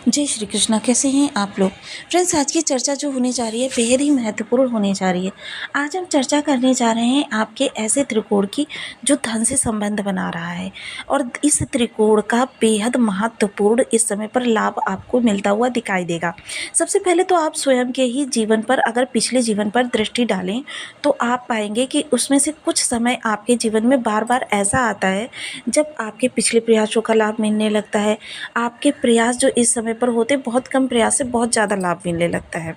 जय श्री कृष्णा। कैसे हैं आप लोग? फ्रेंड्स, आज की चर्चा जो होने जा रही है बेहद ही महत्वपूर्ण होने जा रही है। आज हम चर्चा करने जा रहे हैं आपके ऐसे त्रिकोण की जो धन से संबंध बना रहा है, और इस त्रिकोण का बेहद महत्वपूर्ण इस समय पर लाभ आपको मिलता हुआ दिखाई देगा। सबसे पहले तो आप स्वयं के ही जीवन पर, अगर पिछले जीवन पर दृष्टि डालें तो आप पाएंगे कि उसमें से कुछ समय आपके जीवन में बार बार ऐसा आता है जब आपके पिछले प्रयासों का लाभ मिलने लगता है। आपके प्रयास जो इस समय पर होते, बहुत कम प्रयास से बहुत ज़्यादा लाभ मिलने लगता है।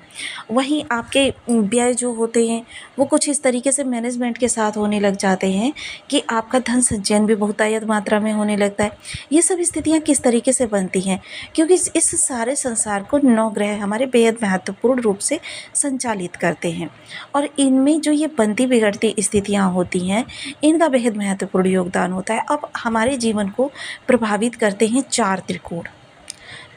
वहीं आपके व्यय जो होते हैं वो कुछ इस तरीके से मैनेजमेंट के साथ होने लग जाते हैं कि आपका धन संचयन भी बहुतायत मात्रा में होने लगता है। ये सब स्थितियाँ किस तरीके से बनती हैं? क्योंकि इस सारे संसार को 9 ग्रह हमारे बेहद महत्वपूर्ण रूप से संचालित करते हैं, और इनमें जो ये बनती बिगड़ती स्थितियाँ होती हैं इनका बेहद महत्वपूर्ण योगदान होता है। अब हमारे जीवन को प्रभावित करते हैं 4 त्रिकोण।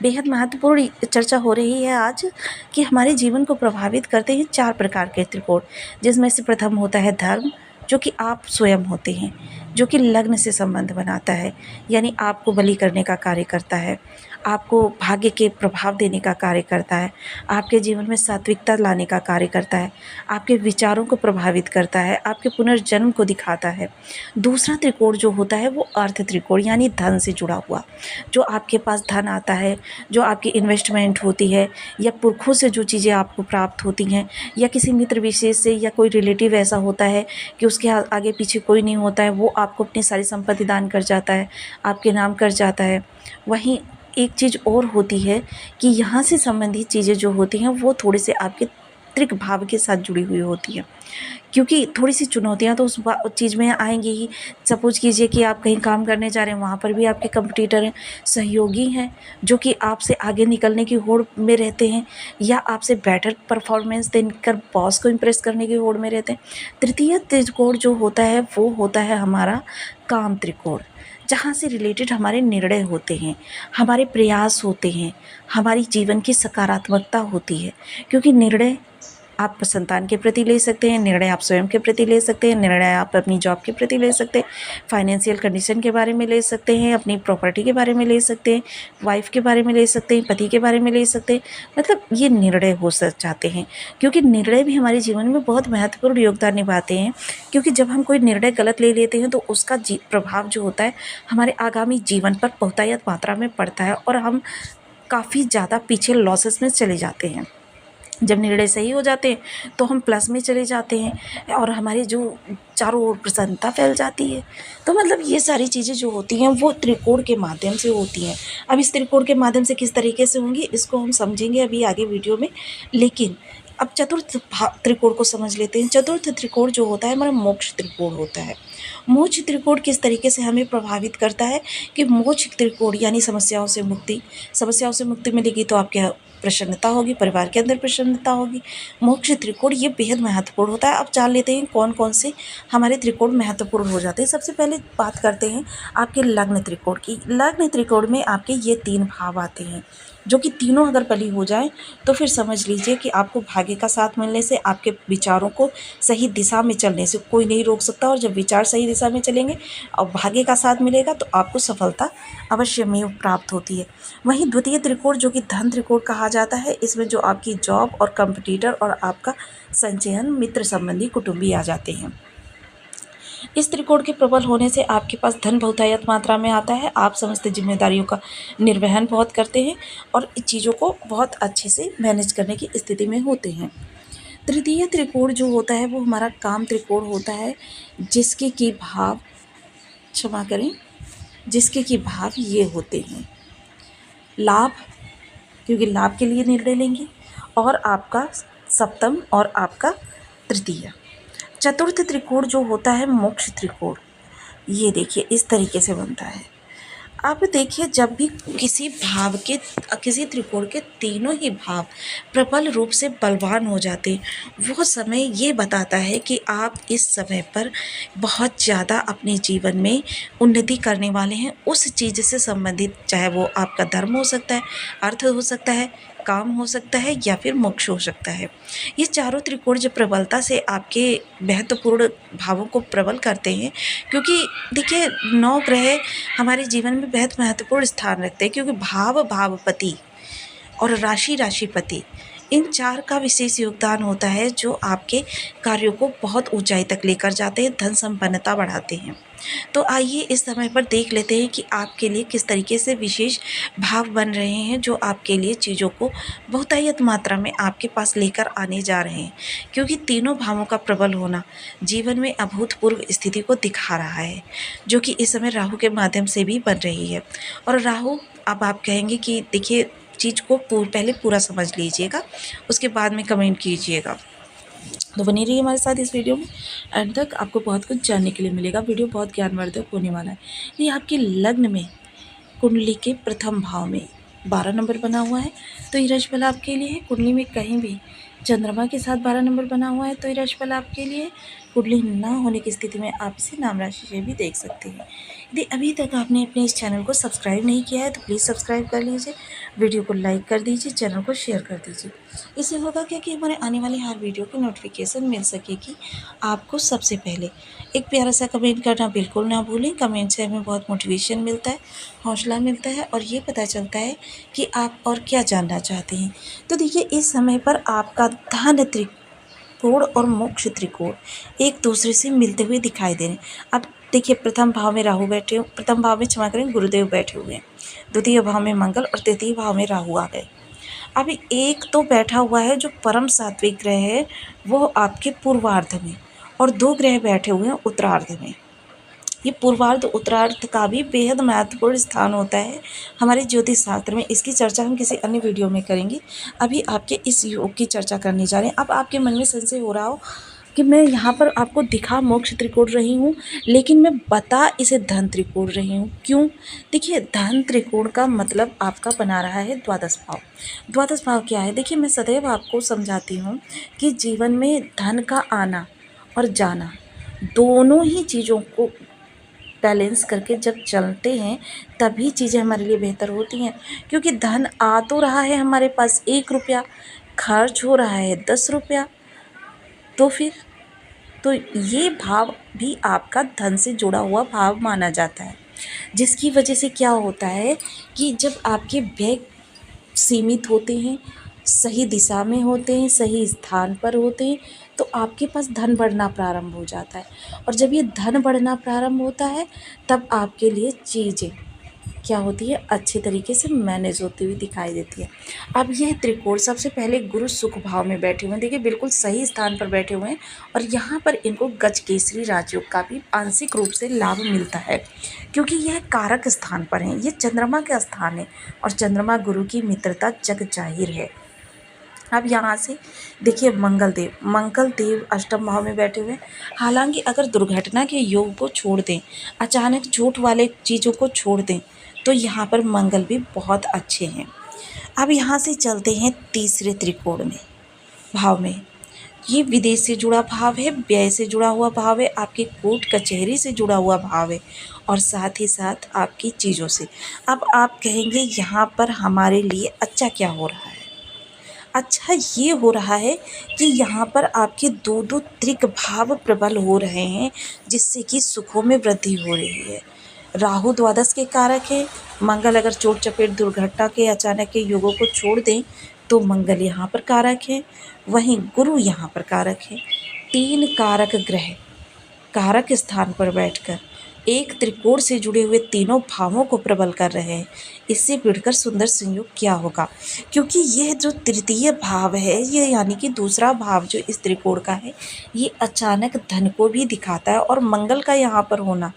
बेहद महत्वपूर्ण चर्चा हो रही है आज कि हमारे जीवन को प्रभावित करते हैं 4 प्रकार के त्रिकोण, जिसमें से प्रथम होता है धर्म, जो कि आप स्वयं होते हैं, जो कि लग्न से संबंध बनाता है, यानी आपको बलि करने का कार्य करता है, आपको भाग्य के प्रभाव देने का कार्य करता है, आपके जीवन में सात्विकता लाने का कार्य करता है, आपके विचारों को प्रभावित करता है, आपके पुनर्जन्म को दिखाता है। दूसरा त्रिकोण जो होता है वो अर्थ त्रिकोण, यानी धन से जुड़ा हुआ, जो आपके पास धन आता है, जो आपकी इन्वेस्टमेंट होती है, या पुरखों से जो चीज़ें आपको प्राप्त होती हैं, या किसी मित्र विशेष से, या कोई रिलेटिव ऐसा होता है कि उसके आगे पीछे कोई नहीं होता है, वो आपको अपनी सारी संपत्ति दान कर जाता है, आपके नाम कर जाता है। वहीं एक चीज़ और होती है कि यहाँ से संबंधित चीज़ें जो होती हैं वो थोड़े से आपके त्रिक भाव के साथ जुड़ी हुई होती हैं, क्योंकि थोड़ी सी चुनौतियाँ तो उस चीज़ में आएंगी ही। सपोज कीजिए कि आप कहीं काम करने जा रहे हैं, वहाँ पर भी आपके कंपटीटर हैं, सहयोगी हैं जो कि आपसे आगे निकलने की होड़ में रहते हैं, या आपसे बेटर परफॉर्मेंस देकर बॉस को इम्प्रेस करने की होड़ में रहते हैं। तृतीय त्रिकोण जो होता है वो होता है हमारा काम त्रिकोण, जहाँ से रिलेटेड हमारे निर्णय होते हैं, हमारे प्रयास होते हैं, हमारी जीवन की सकारात्मकता होती है। क्योंकि निर्णय आप संतान के प्रति ले सकते हैं, निर्णय आप स्वयं के प्रति ले सकते हैं, निर्णय आप अपनी जॉब के प्रति ले सकते हैं, फाइनेंशियल कंडीशन के बारे में ले सकते हैं, अपनी प्रॉपर्टी के बारे में ले सकते हैं, वाइफ के बारे में ले सकते हैं, पति के बारे में ले सकते हैं। मतलब ये निर्णय हो जाते हैं, क्योंकि निर्णय भी हमारे जीवन में बहुत महत्वपूर्ण योगदान निभाते हैं। क्योंकि जब हम कोई निर्णय गलत ले लेते हैं तो उसका प्रभाव जो होता है हमारे आगामी जीवन पर बहुतायत मात्रा में पड़ता है, और हम काफ़ी ज़्यादा पीछे लॉसेस में चले जाते हैं। जब निर्णय सही हो जाते हैं तो हम प्लस में चले जाते हैं, और हमारी जो चारों ओर प्रसन्नता फैल जाती है। तो मतलब ये सारी चीज़ें जो होती हैं वो त्रिकोण के माध्यम से होती हैं। अब इस त्रिकोण के माध्यम से किस तरीके से होंगी इसको हम समझेंगे अभी आगे वीडियो में। लेकिन अब चतुर्थ त्रिकोण को समझ लेते हैं। चतुर्थ त्रिकोण जो होता है हमारा मोक्ष त्रिकोण होता है। मोक्ष त्रिकोण किस तरीके से हमें प्रभावित करता है कि मोक्ष त्रिकोण यानी समस्याओं से मुक्ति। समस्याओं से मुक्ति मिलेगी तो आपके प्रसन्नता होगी, परिवार के अंदर प्रसन्नता होगी। मोक्ष त्रिकोण ये बेहद महत्वपूर्ण होता है। अब जान लेते हैं कौन कौन से हमारे त्रिकोण महत्वपूर्ण हो जाते हैं। सबसे पहले बात करते हैं आपके लग्न त्रिकोण की। लग्न त्रिकोण में आपके ये 3 भाव आते हैं, जो कि तीनों अगर बली हो जाए तो फिर समझ लीजिए कि आपको भाग्य का साथ मिलने से, आपके विचारों को सही दिशा में चलने से कोई नहीं रोक सकता। और जब विचार सही दिशा में चलेंगे और भाग्य का साथ मिलेगा तो आपको सफलता अवश्य में प्राप्त होती है। वहीं द्वितीय त्रिकोण जो कि धन त्रिकोण कहा जाता है, इसमें जो आपकी जॉब और कंपटीटर और आपका संचयन, मित्र संबंधी, कुटुंबी आ जाते हैं। इस त्रिकोण के प्रबल होने से आपके पास धन बहुतायत मात्रा में आता है। आप समस्त जिम्मेदारियों का निर्वहन बहुत करते हैं और इस चीज़ों को बहुत अच्छे से मैनेज करने की स्थिति में होते हैं। तृतीय त्रिकोण जो होता है वो हमारा काम त्रिकोण होता है, जिसके की भाव, क्षमा करें, जिसके की भाव ये होते हैं लाभ, क्योंकि लाभ के लिए निर्णय लेंगे, और आपका सप्तम और आपका तृतीय। चतुर्थ त्रिकोण जो होता है मोक्ष त्रिकोण, ये देखिए इस तरीके से बनता है। अब देखिए जब भी किसी त्रिकोण के तीनों ही भाव प्रबल रूप से बलवान हो जाते, वो समय ये बताता है कि आप इस समय पर बहुत ज़्यादा अपने जीवन में उन्नति करने वाले हैं। उस चीज़ से संबंधित, चाहे वो आपका धर्म हो सकता है, अर्थ हो सकता है, काम हो सकता है, या फिर मोक्ष हो सकता है। ये चारों त्रिकोण जो प्रबलता से आपके महत्वपूर्ण भावों को प्रबल करते हैं, क्योंकि देखिए 9 ग्रह हमारे जीवन में बेहद महत्वपूर्ण स्थान रखते हैं। क्योंकि भावपति और राशिपति, इन 4 का विशेष योगदान होता है जो आपके कार्यों को बहुत ऊंचाई तक लेकर जाते हैं, धन संपन्नता बढ़ाते हैं। तो आइए इस समय पर देख लेते हैं कि आपके लिए किस तरीके से विशेष भाव बन रहे हैं जो आपके लिए चीज़ों को बहुतायत मात्रा में आपके पास लेकर आने जा रहे हैं, क्योंकि तीनों भावों का प्रबल होना जीवन में अभूतपूर्व स्थिति को दिखा रहा है, जो कि इस समय राहु के माध्यम से भी बन रही है। और राहु, अब आप कहेंगे कि देखिए चीज़ को पहले पूरा समझ लीजिएगा, उसके बाद में कमेंट कीजिएगा। तो बनी रहिए हमारे साथ इस वीडियो में, एंड तक आपको बहुत कुछ जानने के लिए मिलेगा। वीडियो बहुत ज्ञानवर्धक होने वाला है। ये आपके लग्न में कुंडली के प्रथम भाव में 12 नंबर बना हुआ है, तो ये राशिफल आपके लिए है। कुंडली में कहीं भी चंद्रमा के साथ 12 नंबर बना हुआ है तो ये राशिफल आपके लिए। कुंडली ना होने की स्थिति में आप इसे नाम राशि से भी देख सकते हैं। यदि अभी तक आपने अपने इस चैनल को सब्सक्राइब नहीं किया है तो प्लीज़ सब्सक्राइब कर लीजिए, वीडियो को लाइक कर दीजिए, चैनल को शेयर कर दीजिए। इससे होगा क्या कि हमारे आने वाली हर वीडियो की नोटिफिकेशन मिल सकेगी आपको सबसे पहले। एक प्यारा सा कमेंट करना बिल्कुल ना भूलें। कमेंट से हमें बहुत मोटिवेशन मिलता है, हौसला मिलता है और ये पता चलता है कि आप और क्या जानना चाहते हैं। तो देखिए इस समय पर आपका धन त्रिकोण और मोक्ष त्रिकोण एक दूसरे से मिलते हुए दिखाई दे रहे हैं। अब देखिए प्रथम भाव में राहु बैठे, प्रथम भाव में क्षमा करें गुरुदेव बैठे हुए हैं, द्वितीय भाव में मंगल और तृतीय भाव में राहु आ गए। अभी एक तो बैठा हुआ है जो परम सात्विक ग्रह है, वो आपके पूर्वार्ध में, और 2 ग्रह बैठे हुए हैं उत्तरार्ध में। ये पूर्वार्ध उत्तरार्ध का भी बेहद महत्वपूर्ण स्थान होता है हमारे ज्योतिष शास्त्र में। इसकी चर्चा हम किसी अन्य वीडियो में करेंगे। अभी आपके इस योग की चर्चा करने जा रहे हैं। अब आपके मन में संशय हो रहा हो कि मैं यहाँ पर आपको दिखा मोक्ष त्रिकोण रही हूँ, लेकिन मैं बता इसे धन त्रिकोण रही हूँ, क्यों? देखिए धन त्रिकोण का मतलब आपका बना रहा है द्वादश भाव। द्वादश भाव क्या है? देखिए मैं सदैव आपको समझाती हूँ कि जीवन में धन का आना और जाना, दोनों ही चीज़ों को बैलेंस करके जब चलते हैं तभी चीज़ें हमारे लिए बेहतर होती हैं। क्योंकि धन आ तो रहा है हमारे पास 1 रुपया, खर्च हो रहा है 10 रुपया, तो फिर तो ये भाव भी आपका धन से जुड़ा हुआ भाव माना जाता है, जिसकी वजह से क्या होता है कि जब आपके व्यय सीमित होते हैं, सही दिशा में होते हैं, सही स्थान पर होते हैं, तो आपके पास धन बढ़ना प्रारंभ हो जाता है। और जब ये धन बढ़ना प्रारंभ होता है तब आपके लिए चीज़ें क्या होती है, अच्छे तरीके से मैनेज होती हुई दिखाई देती है। अब यह त्रिकोण सबसे पहले गुरु सुख भाव में बैठे हुए हैं, देखिए बिल्कुल सही स्थान पर बैठे हुए हैं, और यहाँ पर इनको गज केसरी राजयोग का भी आंशिक रूप से लाभ मिलता है, क्योंकि यह कारक स्थान पर है, ये चंद्रमा का स्थान है, और चंद्रमा गुरु की मित्रता जग जाहिर है। अब यहाँ से देखिए मंगल देव अष्टम भाव में बैठे हुए। हालांकि अगर दुर्घटना के योग को छोड़ दें, अचानक झूठ वाले चीज़ों को छोड़ दें, तो यहाँ पर मंगल भी बहुत अच्छे हैं। अब यहाँ से चलते हैं तीसरे त्रिकोण में भाव में। ये विदेश से जुड़ा भाव है, व्यय से जुड़ा हुआ भाव है, आपके कोर्ट कचहरी से जुड़ा हुआ भाव है, और साथ ही साथ आपकी चीज़ों से। अब आप कहेंगे यहाँ पर हमारे लिए अच्छा क्या हो रहा है? अच्छा ये हो रहा है कि यहाँ पर आपके 2 त्रिक भाव प्रबल हो रहे हैं, जिससे कि सुखों में वृद्धि हो रही है। राहु द्वादश के कारक है, मंगल अगर चोट चपेट दुर्घटना के अचानक के योगों को छोड़ दें तो मंगल यहाँ पर कारक है, वहीं गुरु यहाँ पर कारक है। 3 कारक ग्रह कारक स्थान पर बैठकर एक त्रिकोण से जुड़े हुए तीनों भावों को प्रबल कर रहे हैं। इससे बढ़कर सुंदर संयोग क्या होगा? क्योंकि यह जो तृतीय भाव है, ये यानी कि दूसरा भाव जो इस त्रिकोण का है, ये अचानक धन को भी दिखाता है, और मंगल का यहाँ पर होना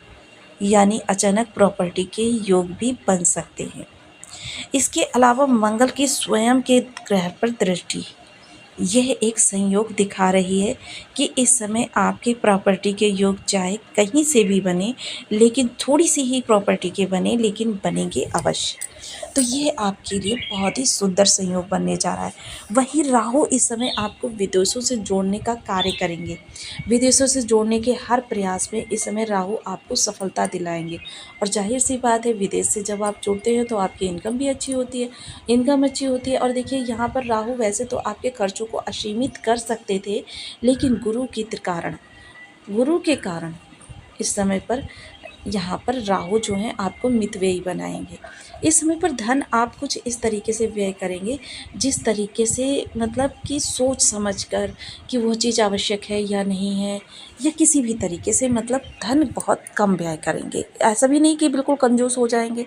यानी अचानक प्रॉपर्टी के योग भी बन सकते हैं। इसके अलावा मंगल की स्वयं के ग्रह पर दृष्टि, यह एक संयोग दिखा रही है कि इस समय आपके प्रॉपर्टी के योग चाहे कहीं से भी बने, लेकिन थोड़ी सी ही प्रॉपर्टी के बने, लेकिन बनेंगे अवश्य। तो ये आपके लिए बहुत ही सुंदर संयोग बनने जा रहा है। वहीं राहु इस समय आपको विदेशों से जोड़ने का कार्य करेंगे। विदेशों से जोड़ने के हर प्रयास में इस समय राहु आपको सफलता दिलाएंगे, और जाहिर सी बात है विदेश से जब आप जुड़ते हैं तो आपकी इनकम भी अच्छी होती है, और देखिए यहाँ पर राहु वैसे तो आपके खर्चों को असीमित कर सकते थे, लेकिन गुरु के कारण इस समय पर यहाँ पर राहु जो है आपको मितव्ययी बनाएंगे। इस समय पर धन आप कुछ इस तरीके से व्यय करेंगे जिस तरीके से मतलब कि सोच समझ कर कि वो चीज़ आवश्यक है या नहीं है, या किसी भी तरीके से मतलब धन बहुत कम व्यय करेंगे। ऐसा भी नहीं कि बिल्कुल कंजूस हो जाएंगे,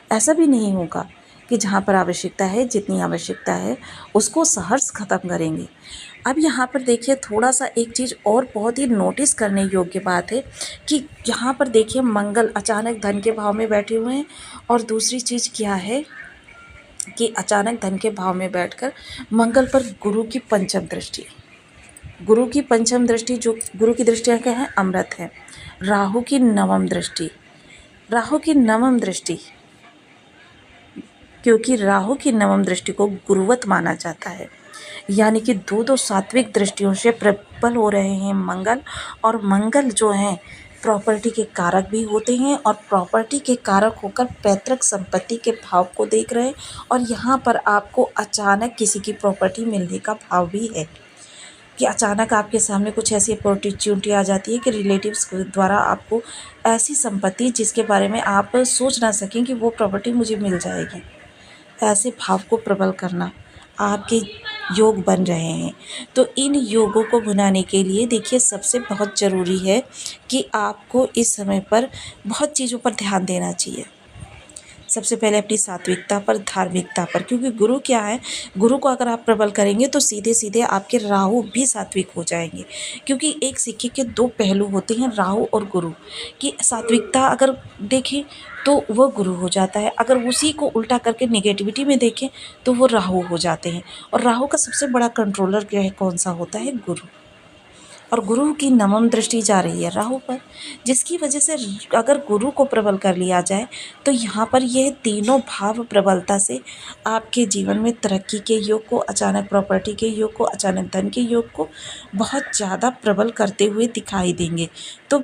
ऐसा भी नहीं होगा कि जहाँ पर आवश्यकता है, जितनी आवश्यकता है उसको सहर्ष ख़त्म करेंगे। अब यहाँ पर देखिए थोड़ा सा एक चीज़ और बहुत ही नोटिस करने योग्य बात है कि यहाँ पर देखिए मंगल अचानक धन के भाव में बैठे हुए हैं, और दूसरी चीज़ क्या है कि अचानक धन के भाव में बैठकर मंगल पर गुरु की पंचम दृष्टि, गुरु की पंचम दृष्टि, जो गुरु की दृष्टियाँ क्या है, अमृत है। राहु की नवम दृष्टि, राहु की नवम दृष्टि, क्योंकि राहु की नवम दृष्टि को गुरुवत माना जाता है, यानी कि दो दो सात्विक दृष्टियों से प्रबल हो रहे हैं मंगल। और मंगल जो हैं प्रॉपर्टी के कारक भी होते हैं, और प्रॉपर्टी के कारक होकर पैतृक संपत्ति के भाव को देख रहे हैं। और यहाँ पर आपको अचानक किसी की प्रॉपर्टी मिलने का भाव भी है कि अचानक आपके सामने कुछ ऐसी अपॉर्चुनिटी आ जाती है कि रिलेटिव्स द्वारा आपको ऐसी संपत्ति जिसके बारे में आप सोच ना सकें कि वो प्रॉपर्टी मुझे मिल जाएगी, ऐसे भाव को प्रबल करना आपके योग बन रहे हैं। तो इन योगों को बनाने के लिए देखिए सबसे बहुत ज़रूरी है कि आपको इस समय पर बहुत चीज़ों पर ध्यान देना चाहिए। सबसे पहले अपनी सात्विकता पर, धार्मिकता पर, क्योंकि गुरु क्या है, गुरु को अगर आप प्रबल करेंगे तो सीधे सीधे आपके राहु भी सात्विक हो जाएंगे। क्योंकि एक सिक्के के दो पहलू होते हैं, राहु और गुरु की। सात्विकता अगर देखें तो वो गुरु हो जाता है, अगर उसी को उल्टा करके निगेटिविटी में देखें तो वो राहु हो जाते हैं। और राहु का सबसे बड़ा कंट्रोलर क्या है, कौन सा होता है, गुरु। और गुरु की नवम दृष्टि जा रही है राहु पर, जिसकी वजह से अगर गुरु को प्रबल कर लिया जाए तो यहाँ पर यह तीनों भाव प्रबलता से आपके जीवन में तरक्की के योग को, अचानक प्रॉपर्टी के योग को, अचानक धन के योग को बहुत ज़्यादा प्रबल करते हुए दिखाई देंगे। तो